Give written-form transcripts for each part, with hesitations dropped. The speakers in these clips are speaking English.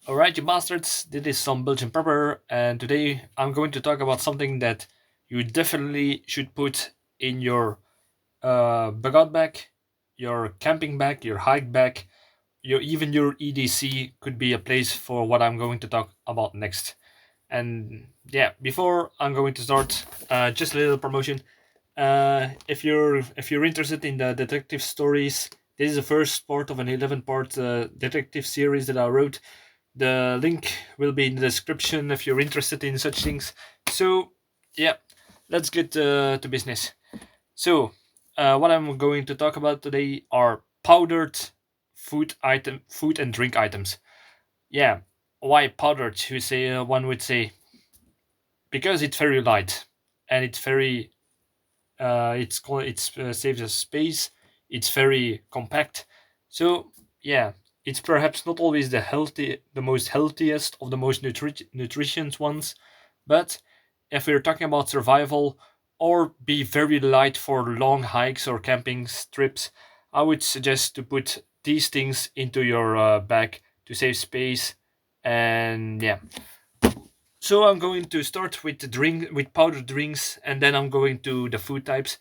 Alright, you bastards, this is Some-Belgian-prepper, and today I'm going to talk about something that you definitely should put in your bug bag, your camping bag, your hike bag, even your EDC could be a place for what I'm going to talk about next. And yeah, before I'm going to start, just a little promotion. If you're interested in the detective stories, this is the first part of an 11-part detective series that I wrote. The link will be in the description if you're interested in such things. So, yeah, let's get to business. So, what I'm going to talk about today are powdered food and drink items. Yeah, why powdered? One would say because it's very light and it's saves us space. It's very compact. So yeah, it's perhaps not always the most healthiest of the most nutritious ones, but if we're talking about survival or be very light for long hikes or camping trips, I would suggest to put these things into your bag to save space. And yeah, so I'm going to start with the drink with powdered drinks, and then I'm going to the food types.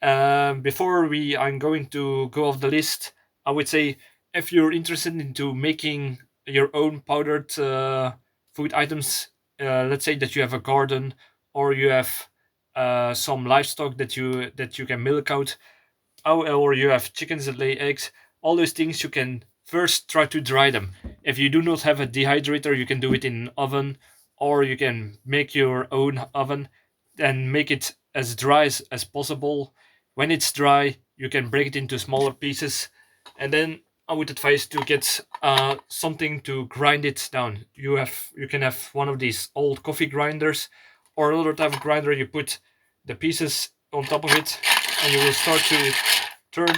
I'm going to go off the list. I would say if you're interested into making your own powdered food items, let's say that you have a garden or you have some livestock that you can milk out, or you have chickens that lay eggs. All those things you can first try to dry them. If you do not have a dehydrator, you can do it in an oven, or you can make your own oven and make it as dry as possible. When it's dry, you can break it into smaller pieces, and then I would advise to get something to grind it down. You can have one of these old coffee grinders, or another type of grinder. You put the pieces on top of it, and you will start to turn,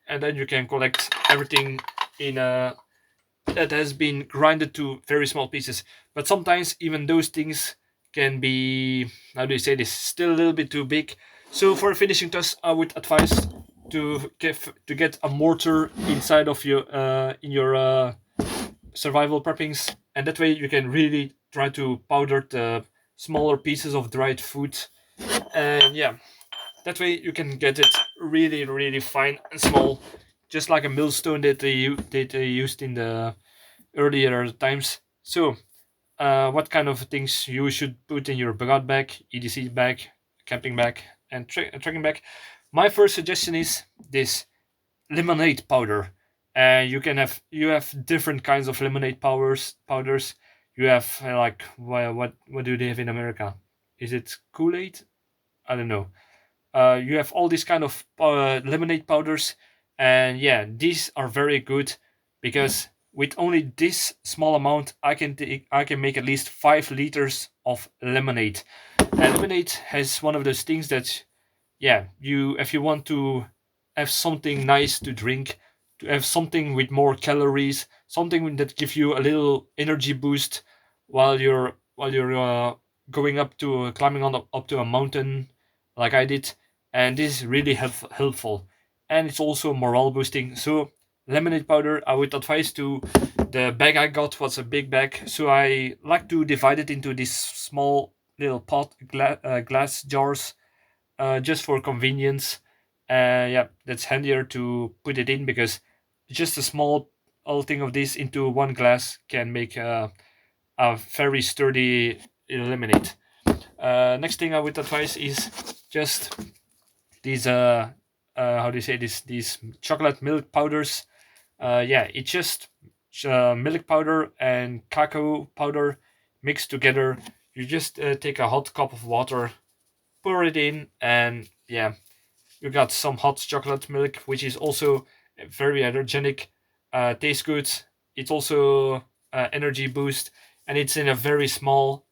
and then you can collect everything in a that has been grinded to very small pieces. But sometimes even those things can be, how do you say this, still a little bit too big. So for a finishing touch, I would advise to get a mortar inside of your in your survival preppings, and that way you can really try to powder the smaller pieces of dried food. And yeah, that way you can get it really, really fine and small, just like a millstone that they used in the earlier times. So, what kind of things you should put in your bag bag, EDC bag, camping bag, and trekking bag? My first suggestion is this lemonade powder. You have different kinds of lemonade powders. You have like what do they have in America? Is it Kool-Aid? I don't know. You have all these kind of lemonade powders, and yeah, these are very good because with only this small amount, I can make at least 5 liters of lemonade. And lemonade has one of those things that, yeah, you if you want to have something nice to drink, to have something with more calories, something that gives you a little energy boost while you're going up to climbing up to a mountain like I did, and this is really helpful, and it's also morale boosting. So lemonade powder, I would advise to the bag I got was a big bag, so I like to divide it into these small little glass jars, just for convenience. Yeah, that's handier to put it in because just a small little thing of this into one glass can make a very sturdy lemonade. Next thing I would advise is just these how do you say this, these chocolate milk powders. Yeah, it's just milk powder and cacao powder mixed together. You just take a hot cup of water, pour it in, and yeah, you got some hot chocolate milk, which is also very allergenic. Tastes good. It's also energy boost, and it's in a very small,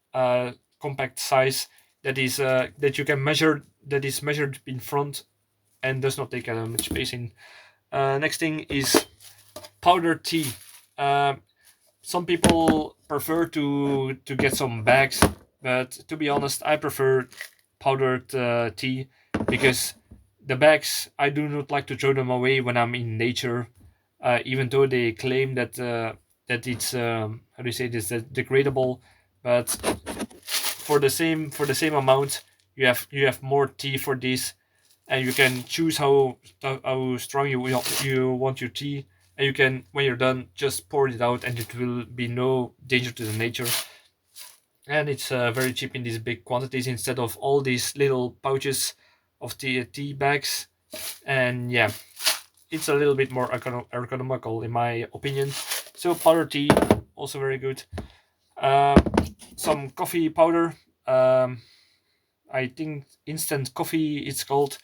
compact size that you can measure. That is measured in front and does not take much space in. Next thing is powdered tea. Uh, some people prefer to get some bags, but to be honest, I prefer powdered tea because the bags, I do not like to throw them away when I'm in nature, even though they claim that. that it's how do you say this, that degradable, but for the same amount you have more tea for this, and you can choose how strong you want your tea, and you can, when you're done, just pour it out, and it will be no danger to the nature. And it's very cheap in these big quantities instead of all these little pouches of tea bags. And yeah, it's a little bit more economical in my opinion. So powder tea, also very good. Um, some coffee powder. Um, I think instant coffee it's called.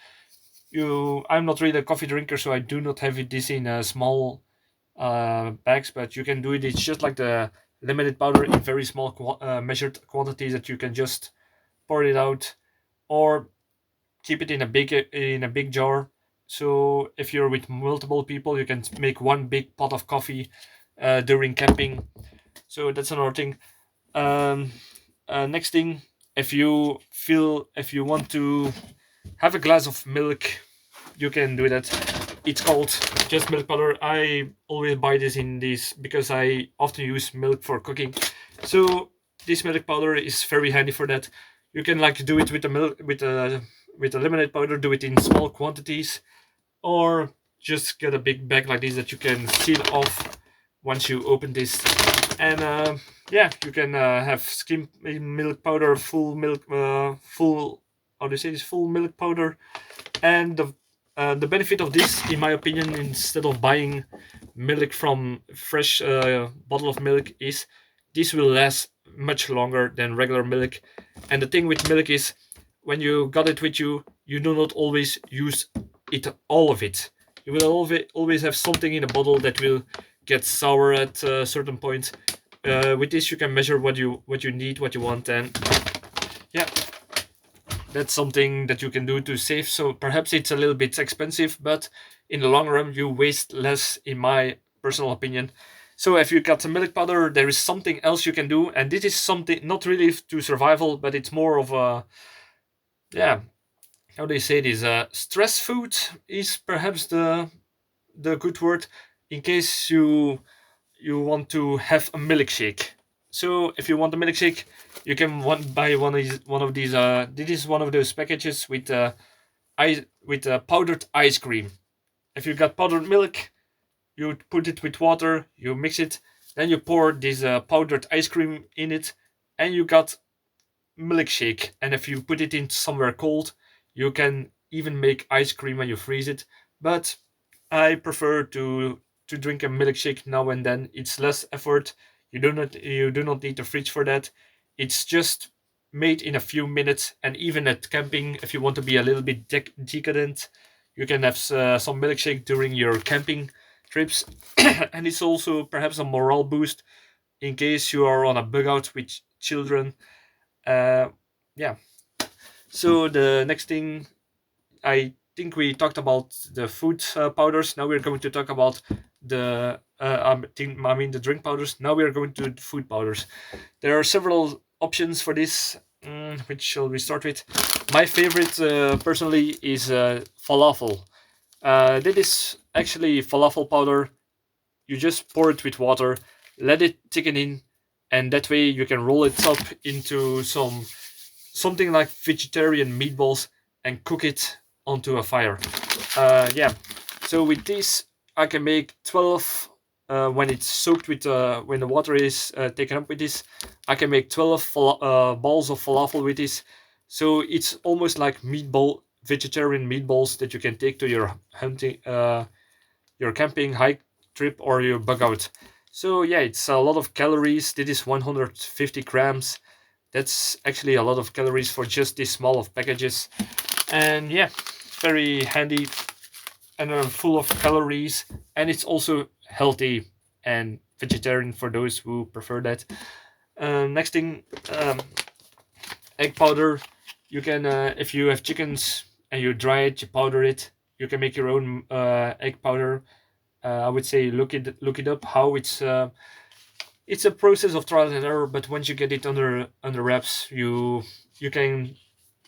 I'm not really a coffee drinker, so I do not have this in small bags, but you can do it. It's just like the limited powder in very small measured quantities that you can just pour it out, or keep it in a big jar. So if you're with multiple people, you can make one big pot of coffee during camping. So that's another thing. Um, Next thing, if you want to have a glass of milk, you can do that. It's called just milk powder. I always buy this in this because I often use milk for cooking. So this milk powder is very handy for that. You can like do it with the milk with a lemonade powder. Do it in small quantities, or just get a big bag like this that you can seal off once you open this. And yeah, you can have skim milk powder, full milk, full, how do you say this, full milk powder. And the benefit of this, in my opinion, instead of buying milk from fresh bottle of milk, is this will last much longer than regular milk. And the thing with milk is, when you got it with you, you do not always use it, all of it. You will always have something in a bottle that will get sour at a certain point. With this, you can measure what you need, what you want, and yeah, that's something that you can do to save. So perhaps it's a little bit expensive, but in the long run, you waste less, in my personal opinion. So if you got some milk powder, there is something else you can do, and this is something not really to survival, but it's more of a, yeah, how do you say this? Stress food is perhaps the good word, in case you want to have a milkshake. So if you want a milkshake, you can buy one of these. This is one of those packages with powdered ice cream. If you got powdered milk, you put it with water, you mix it, then you pour this powdered ice cream in it, and you got milkshake. And if you put it in somewhere cold, you can even make ice cream when you freeze it. But I prefer to drink a milkshake now and then. It's less effort. You do not need a fridge for that. It's just made in a few minutes. And even at camping, if you want to be a little bit decadent, you can have some milkshake during your camping trips. And it's also perhaps a morale boost in case you are on a bug out with children. uh, yeah. So the next thing, I think we talked about the food powders. Now we're going to talk about the drink powders. Now we are going to the food powders. There are several options for this. Which shall we start with? My favorite, personally, is falafel. That is actually falafel powder. You just pour it with water, let it thicken in, and that way you can roll it up into something like vegetarian meatballs and cook it onto a fire. Yeah. So with this, I can make 12. When it's soaked with when the water is taken up with this, I can make 12 balls of falafel with this. So it's almost like vegetarian meatballs that you can take to your hunting, your camping hike trip, or your bug out. So yeah, it's a lot of calories. This is 150 grams. That's actually a lot of calories for just this small of packages. And yeah, very handy, and full of calories, and it's also healthy and vegetarian for those who prefer that. Next thing, egg powder. You can, if you have chickens and you dry it, you powder it. You can make your own egg powder. I would say look it up how it's a process of trial and error, but once you get it under wraps, you can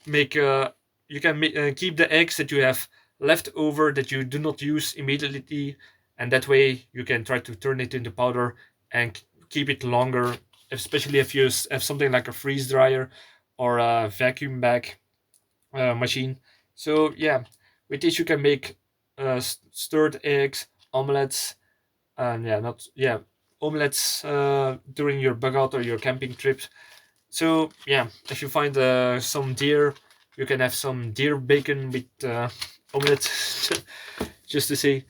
make keep the eggs that you have left over that you do not use immediately, and that way you can try to turn it into powder and keep it longer, especially if you have something like a freeze dryer or a vacuum bag machine. So yeah, with this you can make stirred eggs, omelets, and omelets during your bug out or your camping trips. So yeah, if you find some deer, you can have some deer bacon with omelets, just to say.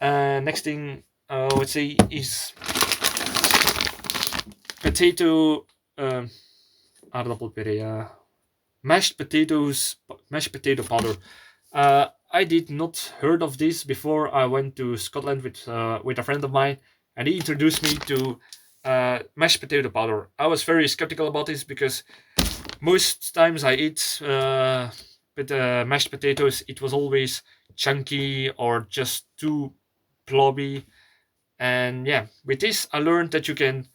Next thing I would say is potato, aardappelpuree, mashed potatoes, mashed potato powder. I did not heard of this before I went to Scotland with a friend of mine, and he introduced me to mashed potato powder. I was very skeptical about this because most times I eat with mashed potatoes, it was always chunky or just too blobby. And yeah, with this I learned that you can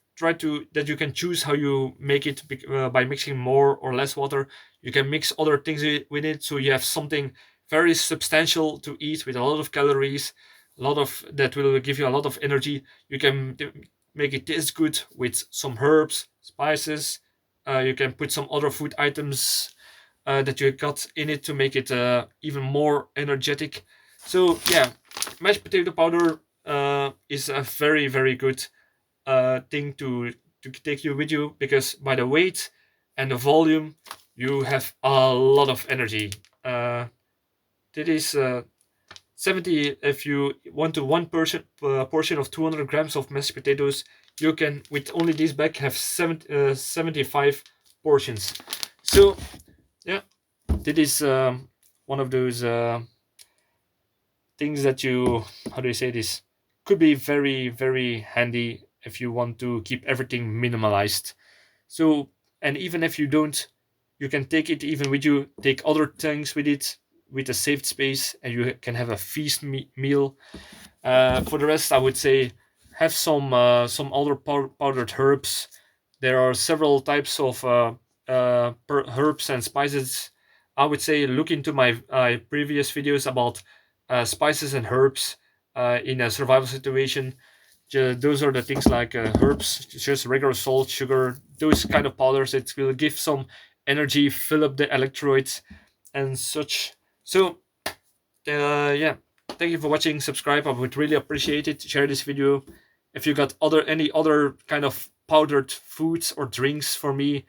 choose how you make it by mixing more or less water. You can mix other things with it, so you have something very substantial to eat with a lot of calories, a lot of that will give you a lot of energy. You can make it taste good with some herbs, spices. You can put some other food items that you got in it to make it even more energetic. So yeah, mashed potato powder is a very very good thing to take you with you, because by the weight and the volume you have a lot of energy. That is 70. If you want to one portion of 200 grams of mashed potatoes, you can with only this bag have 75 portions. So yeah, that is one of those things that you, how do you say this, could be very very handy if you want to keep everything minimalized. So, and even if you don't, you can take it even with you, take other things with it, with a saved space, and you can have a feast meal. For the rest, I would say have some other powdered herbs. There are several types of herbs and spices. I would say look into my previous videos about spices and herbs in a survival situation. Those are the things like herbs, just regular salt, sugar, those kind of powders that will give some energy, fill up the electrolytes and such. So yeah, thank you for watching. Subscribe, I would really appreciate it. Share this video. If you got any other kind of powdered foods or drinks for me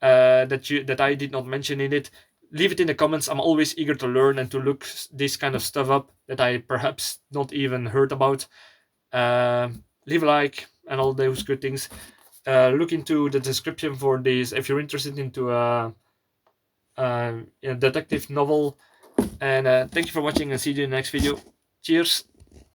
that I did not mention in it, leave it in the comments. I'm always eager to learn and to look this kind of stuff up that I perhaps not even heard about. Leave a like and all those good things. Look into the description for this if you're interested into a detective novel. And thank you for watching, and see you in the next video. Cheers.